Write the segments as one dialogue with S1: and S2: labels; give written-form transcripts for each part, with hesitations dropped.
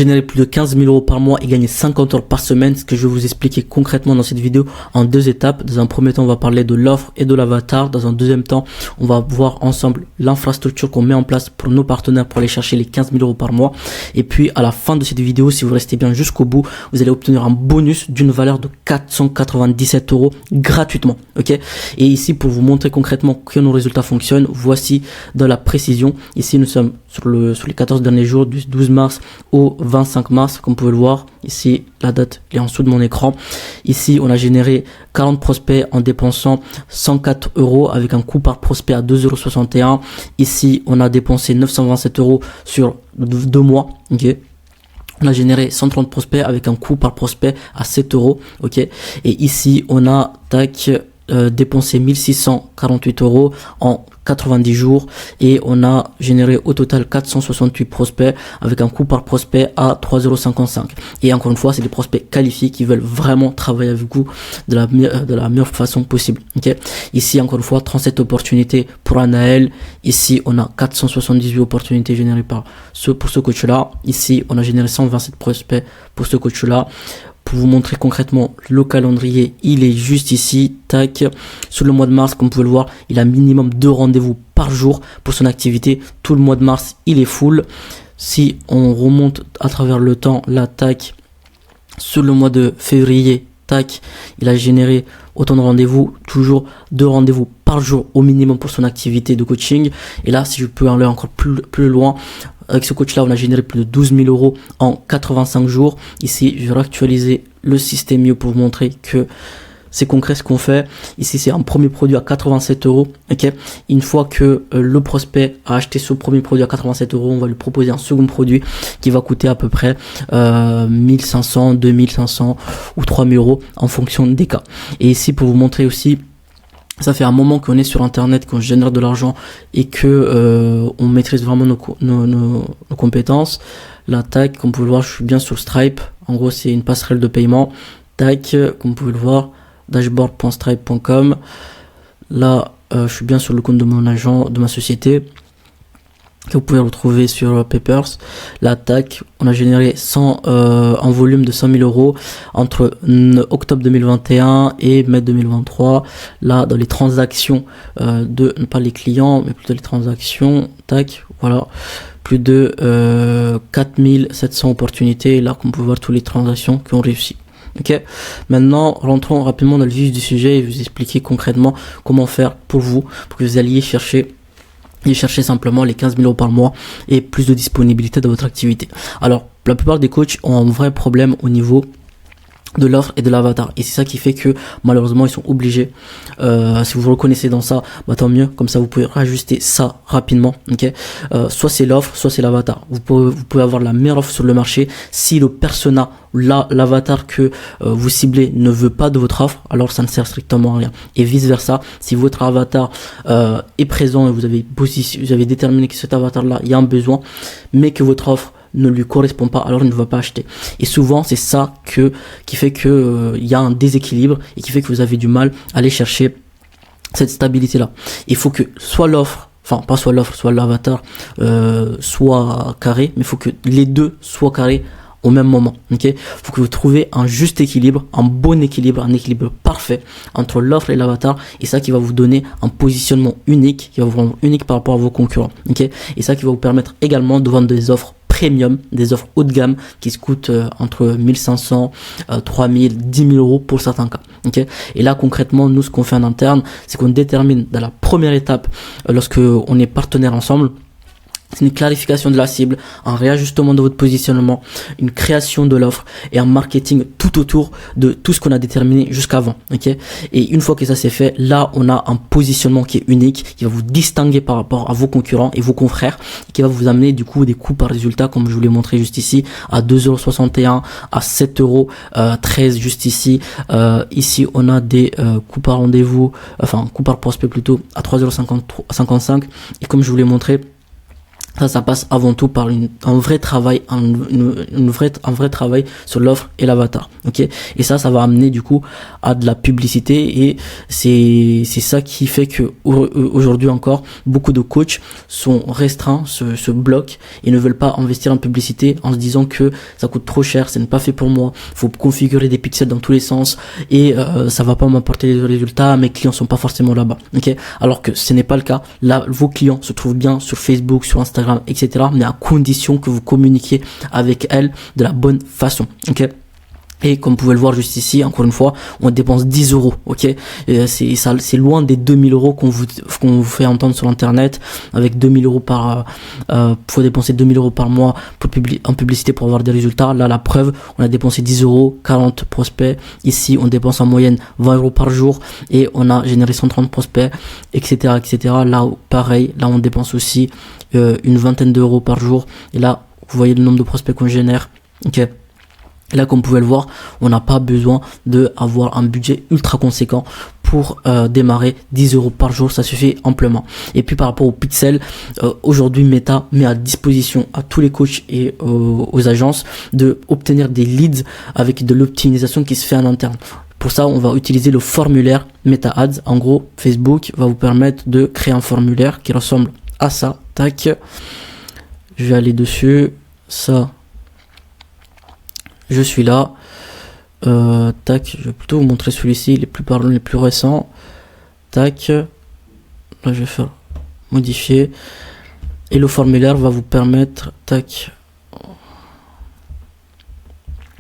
S1: Générer plus de 15 000 euros par mois et gagner 50 heures par semaine, ce que je vais vous expliquer concrètement dans cette vidéo en deux étapes. Dans un premier temps, on va parler de l'offre et de l'avatar. Dans un deuxième temps, on va voir ensemble l'infrastructure qu'on met en place pour nos partenaires pour aller chercher les 15 000 euros par mois. Et puis, à la fin de cette vidéo, si vous restez bien jusqu'au bout, vous allez obtenir un bonus d'une valeur de 497 euros gratuitement. Ok. Et ici, pour vous montrer concrètement que nos résultats fonctionnent, voici dans la précision. Ici, nous sommes sur les 14 derniers jours du 12 mars au 25 mars, comme vous pouvez le voir. Ici, la date est en dessous de mon écran. Ici, on a généré 40 prospects en dépensant 104 euros avec un coût par prospect à 2,61 euros. Ici, on a dépensé 927 euros sur 2 mois. Ok. On a généré 130 prospects avec un coût par prospect à 7 euros. Ok. Et ici, on a dépensé 1648 euros en 90 jours et on a généré au total 468 prospects avec un coût par prospect à 3,55 €. Et encore une fois, c'est des prospects qualifiés qui veulent vraiment travailler avec vous de la meilleure façon possible. Ok. Ici, encore une fois, 37 opportunités pour Anaël. Ici, on a 478 opportunités générées pour ce coach-là. Ici, on a généré 127 prospects pour ce coach-là. Pour vous montrer concrètement le calendrier, il est juste ici, tac. Sur le mois de mars, comme vous pouvez le voir, il a minimum 2 rendez-vous par jour pour son activité. Tout le mois de mars, il est full. Si on remonte à travers le temps, là, tac, sur le mois de février, tac, il a généré autant de rendez-vous, toujours 2 rendez-vous par jour au minimum pour son activité de coaching. Et là, si je peux aller encore plus loin, avec ce coach-là, on a généré plus de 12 000 euros en 85 jours. Ici, je vais réactualiser le système mieux pour vous montrer que c'est concret ce qu'on fait. Ici, c'est un premier produit à 87 euros. Ok. Une fois que le prospect a acheté ce premier produit à 87 euros, on va lui proposer un second produit qui va coûter à peu près 1500, 2500 ou 3000 euros en fonction des cas. Et ici, pour vous montrer aussi, ça fait un moment qu'on est sur internet, qu'on génère de l'argent et que on maîtrise vraiment nos compétences. Là, tac, comme vous pouvez le voir, je suis bien sur Stripe. En gros, c'est une passerelle de paiement. Tac, comme vous pouvez le voir, dashboard.stripe.com. Là, je suis bien sur le compte de mon agent, de ma société, que vous pouvez retrouver sur Papers. Là, tac, on a généré un volume de 100 000 euros entre octobre 2021 et mai 2023. Là, dans les transactions pas les clients, mais plutôt les transactions, tac, voilà, plus de 4700 opportunités. Là, comme vous pouvez voir, toutes les transactions qui ont réussi. Ok. Maintenant, rentrons rapidement dans le vif du sujet et vous expliquer concrètement comment faire pour vous, pour que vous alliez chercher simplement les 15 000 euros par mois et plus de disponibilité dans votre activité. Alors, la plupart des coachs ont un vrai problème au niveau de l'offre et de l'avatar, et c'est ça qui fait que malheureusement ils sont obligés, si vous vous reconnaissez dans ça, bah tant mieux, comme ça vous pouvez rajuster ça rapidement. Ok. Soit c'est l'offre, soit c'est l'avatar. Vous pouvez avoir la meilleure offre sur le marché. Si le persona ou l'avatar que vous ciblez ne veut pas de votre offre, alors ça ne sert strictement à rien, et vice versa. Si votre avatar est présent et vous avez déterminé que cet avatar là, il y a un besoin, mais que votre offre ne lui correspond pas, alors il ne va pas acheter. Et souvent c'est ça qui fait que il y a un déséquilibre et qui fait que vous avez du mal à aller chercher cette stabilité là. Il faut que soit l'offre, enfin pas soit l'offre, soit l'avatar soit carré, mais il faut que les deux soient carrés au même moment. Ok. Faut que vous trouviez un juste équilibre, un bon équilibre, un équilibre parfait entre l'offre et l'avatar, et ça qui va vous donner un positionnement unique, qui va vous rendre unique par rapport à vos concurrents. Ok. Et ça qui va vous permettre également de vendre des offres premium, des offres haut de gamme qui se coûtent entre 1500, 3000, 10 000 euros pour certains cas. Ok. Et là concrètement, nous ce qu'on fait en interne, c'est qu'on détermine dans la première étape, lorsque on est partenaire ensemble, c'est une clarification de la cible, un réajustement de votre positionnement, une création de l'offre et un marketing tout autour de tout ce qu'on a déterminé jusqu'avant. Ok. Et une fois que ça c'est fait, là on a un positionnement qui est unique, qui va vous distinguer par rapport à vos concurrents et vos confrères, et qui va vous amener du coup des coûts par résultat, comme je vous l'ai montré juste ici, à 2,61 €, à 7,13 € juste ici. Ici on a des coûts par rendez-vous, enfin coûts par prospect plutôt, à 3,55 €. Et comme je vous l'ai montré, Ça passe avant tout par un vrai travail, un vrai travail sur l'offre et l'avatar, ok. Et ça va amener du coup à de la publicité, et c'est ça qui fait que aujourd'hui encore beaucoup de coachs sont restreints, se bloquent et ne veulent pas investir en publicité en se disant que ça coûte trop cher, ce n'est pas fait pour moi, faut configurer des pixels dans tous les sens et ça va pas m'apporter des résultats, mes clients sont pas forcément là-bas, ok. Alors que ce n'est pas le cas. Là, vos clients se trouvent bien sur Facebook, sur Instagram, etc., mais à condition que vous communiquiez avec elle de la bonne façon, ok. Et comme vous pouvez le voir juste ici, encore une fois, on dépense 10 euros, ok. C'est loin des 2000 euros qu'on vous fait entendre sur internet. Avec 2000 euros faut dépenser 2000 euros par mois en publicité pour avoir des résultats. Là, la preuve, on a dépensé 10 euros, 40 prospects. Ici, on dépense en moyenne 20 euros par jour et on a généré 130 prospects, etc., etc. Là, pareil, là, on dépense aussi une vingtaine d'euros par jour. Et là, vous voyez le nombre de prospects qu'on génère, ok. Et là, comme vous pouvez le voir, on n'a pas besoin d'avoir un budget ultra conséquent pour démarrer. 10 euros par jour, ça suffit amplement. Et puis par rapport aux pixels, aujourd'hui Meta met à disposition à tous les coachs et aux agences de obtenir des leads avec de l'optimisation qui se fait en interne. Pour ça, on va utiliser le formulaire Meta Ads. En gros, Facebook va vous permettre de créer un formulaire qui ressemble à ça. Tac, je vais aller dessus. Ça, je suis là. Tac, je vais plutôt vous montrer celui-ci, les plus parlants, les plus récents. Tac, là je vais faire modifier. Et le formulaire va vous permettre, tac.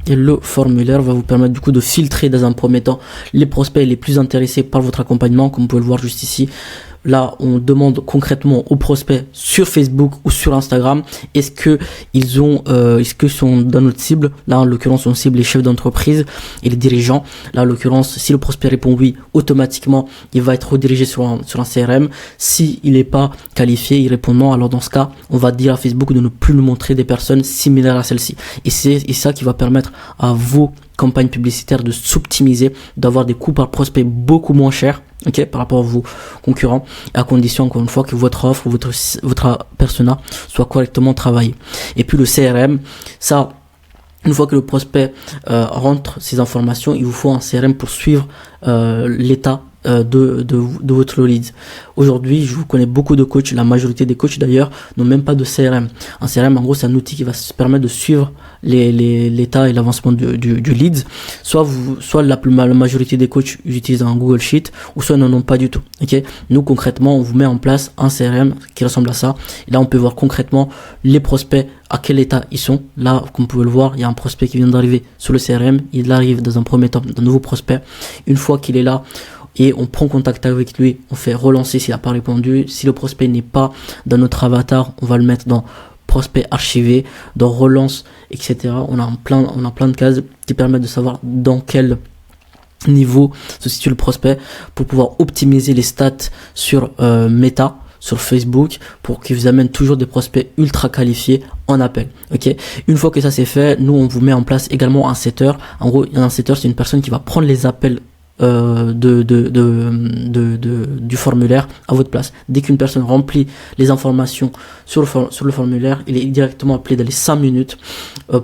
S1: Et le formulaire va vous permettre du coup de filtrer dans un premier temps les prospects les plus intéressés par votre accompagnement, comme vous pouvez le voir juste ici. Là, on demande concrètement aux prospects sur Facebook ou sur Instagram, est-ce que sont dans notre cible. Là, en l'occurrence, on cible les chefs d'entreprise et les dirigeants. Là, en l'occurrence, si le prospect répond oui, automatiquement, il va être redirigé sur un CRM. Si il n'est pas qualifié, il répond non. Alors dans ce cas, on va dire à Facebook de ne plus nous montrer des personnes similaires à celle-ci. Et c'est ça qui va permettre à vos campagnes publicitaires de s'optimiser, d'avoir des coûts par prospect beaucoup moins chers, ok, par rapport à vos concurrents, à condition encore une fois que votre offre, votre persona soit correctement travaillé. Et puis le CRM, ça, une fois que le prospect rentre ses informations, il vous faut un CRM pour suivre l'état de votre lead. Aujourd'hui, je vous connais beaucoup de coachs, la majorité des coachs d'ailleurs n'ont même pas de CRM. Un CRM, en gros, c'est un outil qui va se permettre de suivre l'état et l'avancement du lead. Soit la majorité des coachs utilisent un Google Sheet, ou soit n'en ont pas du tout. Ok. Nous, concrètement, on vous met en place un CRM qui ressemble à ça. Et là, on peut voir concrètement les prospects, à quel état ils sont. Là, comme vous pouvez le voir, il y a un prospect qui vient d'arriver sur le CRM. Il arrive dans un premier temps d'un nouveau prospect. Une fois qu'il est là, et on prend contact avec lui, on fait relancer s'il n'a pas répondu. Si le prospect n'est pas dans notre avatar, on va le mettre dans prospect archivé, dans relance, etc. On a plein de cases qui permettent de savoir dans quel niveau se situe le prospect pour pouvoir optimiser les stats sur Meta, sur Facebook, pour qu'ils vous amènent toujours des prospects ultra qualifiés en appel. Ok. Une fois que ça c'est fait, nous on vous met en place également un setter. En gros, un setter, c'est une personne qui va prendre les appels du formulaire à votre place. Dès qu'une personne remplit les informations sur le formulaire, il est directement appelé dans les 5 minutes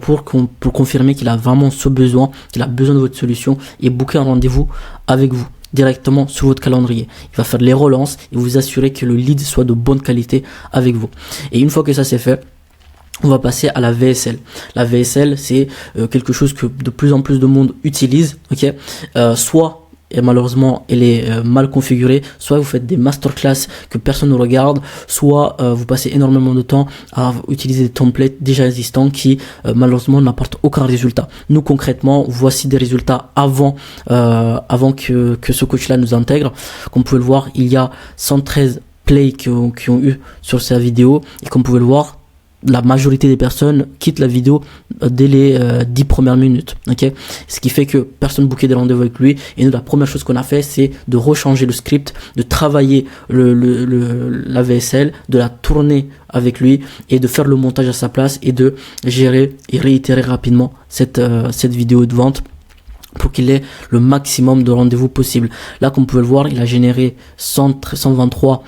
S1: pour confirmer qu'il a vraiment ce besoin, qu'il a besoin de votre solution, et booker un rendez-vous avec vous directement sur votre calendrier. Il va faire les relances et vous assurer que le lead soit de bonne qualité avec vous. Et une fois que ça c'est fait, on va passer à la VSL. La VSL, c'est quelque chose que de plus en plus de monde utilise. Ok, soit et malheureusement elle est mal configurée, soit vous faites des masterclass que personne ne regarde, soit vous passez énormément de temps à utiliser des templates déjà existants qui malheureusement n'apportent aucun résultat. Nous concrètement, voici des résultats avant que ce coach là nous intègre. Comme vous pouvez le voir, il y a 113 plays qui ont eu sur sa vidéo, et comme vous pouvez le voir, la majorité des personnes quittent la vidéo dès les 10 premières minutes. Ok, ce qui fait que personne booké des rendez-vous avec lui. Et nous, la première chose qu'on a fait, c'est de rechanger le script, de travailler la VSL, de la tourner avec lui et de faire le montage à sa place et de gérer et réitérer rapidement cette vidéo de vente pour qu'il ait le maximum de rendez-vous possible. Là, comme vous pouvez le voir, il a généré 123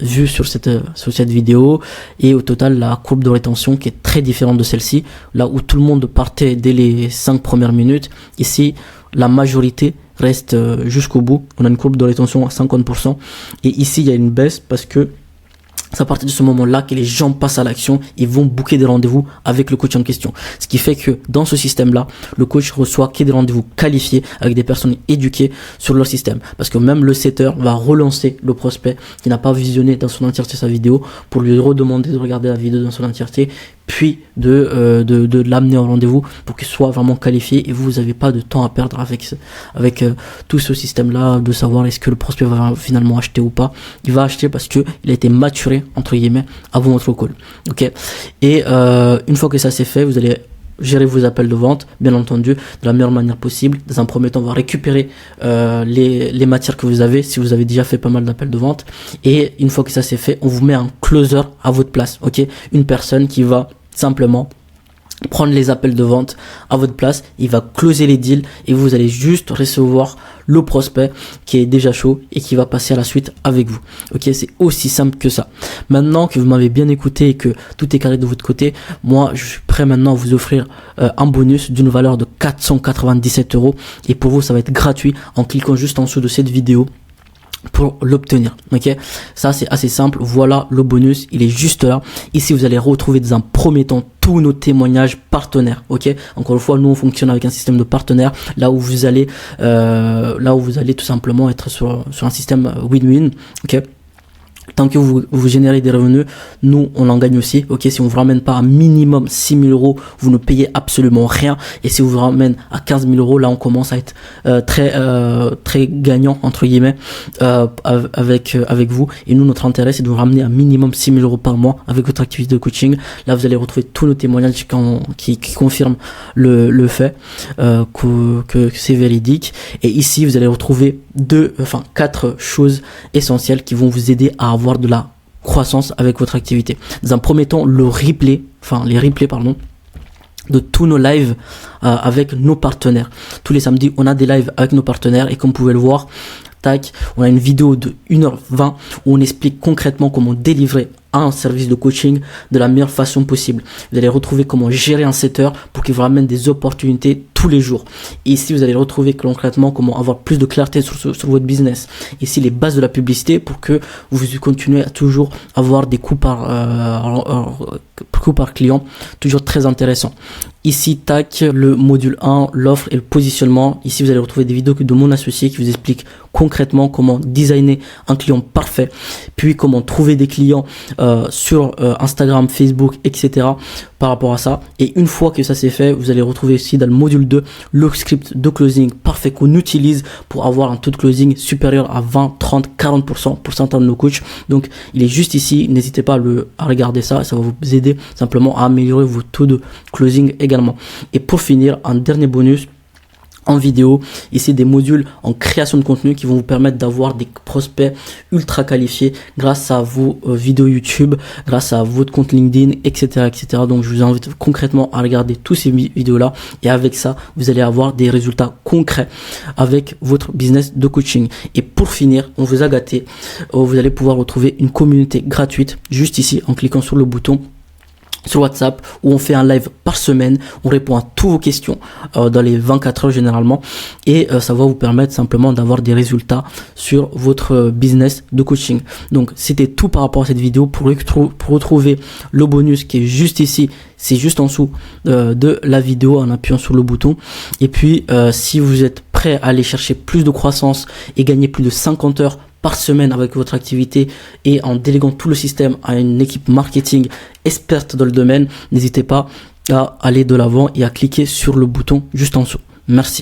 S1: vues sur cette vidéo, et au total, la courbe de rétention qui est très différente de celle-ci, là où tout le monde partait dès les 5 premières minutes, ici, la majorité reste jusqu'au bout. On a une courbe de rétention à 50%, et ici, il y a une baisse parce que c'est à partir de ce moment-là que les gens passent à l'action et vont booker des rendez-vous avec le coach en question. Ce qui fait que dans ce système-là, le coach reçoit que des rendez-vous qualifiés avec des personnes éduquées sur leur système. Parce que même le setter va relancer le prospect qui n'a pas visionné dans son entièreté sa vidéo pour lui redemander de regarder la vidéo dans son entièreté, puis de l'amener au rendez-vous pour qu'il soit vraiment qualifié, et vous n'avez pas de temps à perdre avec tout ce système-là de savoir est-ce que le prospect va finalement acheter ou pas. Il va acheter parce que il a été maturé entre guillemets avant votre call. Ok. Et une fois que ça c'est fait, vous allez gérer vos appels de vente, bien entendu, de la meilleure manière possible. Dans un premier temps, on va récupérer les matières que vous avez, si vous avez déjà fait pas mal d'appels de vente. Et une fois que ça c'est fait, on vous met un closer à votre place. Ok. Une personne qui va simplement prendre les appels de vente à votre place, il va closer les deals, et vous allez juste recevoir le prospect qui est déjà chaud et qui va passer à la suite avec vous. Ok, c'est aussi simple que ça. Maintenant que vous m'avez bien écouté et que tout est carré de votre côté, moi je suis prêt maintenant à vous offrir un bonus d'une valeur de 497 €, et pour vous ça va être gratuit en cliquant juste en dessous de cette vidéo pour l'obtenir. Ok, ça c'est assez simple. Voilà le bonus, il est juste là. Ici vous allez retrouver dans un premier temps tous nos témoignages partenaires. Ok, encore une fois, nous on fonctionne avec un système de partenaires, là où vous allez tout simplement être sur un système win-win. Ok, tant que vous générez des revenus, nous on en gagne aussi. Ok, si on vous ramène pas à minimum 6 000 €, vous ne payez absolument rien. Et si on vous ramène à 15 000 €, là on commence à être très gagnant entre guillemets avec vous. Et nous, notre intérêt c'est de vous ramener à minimum 6 000 € par mois avec votre activité de coaching. Là vous allez retrouver tous nos témoignages qui confirment le fait que c'est véridique. Et ici vous allez retrouver 4 choses essentielles qui vont vous aider à avoir de la croissance avec votre activité. Dans un premier temps, les replays de tous nos lives avec nos partenaires. Tous les samedis, on a des lives avec nos partenaires, et comme vous pouvez le voir, on a une vidéo de 1h20 où on explique concrètement comment délivrer un service de coaching de la meilleure façon possible. Vous allez retrouver comment gérer un setter pour qu'il vous ramène des opportunités tous les jours. Et ici, vous allez retrouver concrètement comment avoir plus de clarté sur votre business. Ici, les bases de la publicité pour que vous continuez à toujours avoir des coûts par client, toujours très intéressant. Ici, le module 1, l'offre et le positionnement. Ici, vous allez retrouver des vidéos de mon associé qui vous explique concrètement comment designer un client parfait, puis comment trouver des clients sur Instagram, Facebook, etc. par rapport à ça. Et une fois que ça c'est fait, vous allez retrouver ici dans le module 2 le script de closing parfait qu'on utilise pour avoir un taux de closing supérieur à 20, 30, 40% pour certains de nos coachs. Donc il est juste ici, n'hésitez pas à regarder ça va vous aider simplement à améliorer vos taux de closing également. Et pour finir, un dernier bonus en vidéo, ici des modules en création de contenu qui vont vous permettre d'avoir des prospects ultra qualifiés grâce à vos vidéos YouTube, grâce à votre compte LinkedIn, etc. Donc je vous invite concrètement à regarder tous ces vidéos là, et avec ça vous allez avoir des résultats concrets avec votre business de coaching. Et pour finir, on vous a gâté, vous allez pouvoir retrouver une communauté gratuite juste ici en cliquant sur le bouton sur WhatsApp, où on fait un live par semaine, on répond à toutes vos questions dans les 24 heures généralement, et ça va vous permettre simplement d'avoir des résultats sur votre business de coaching. Donc c'était tout par rapport à cette vidéo. Pour retrouver le bonus qui est juste ici, c'est juste en dessous de la vidéo en appuyant sur le bouton. Et puis si vous êtes prêt à aller chercher plus de croissance et gagner plus de 50 heures par semaine avec votre activité, et en déléguant tout le système à une équipe marketing experte dans le domaine, n'hésitez pas à aller de l'avant et à cliquer sur le bouton juste en dessous. Merci.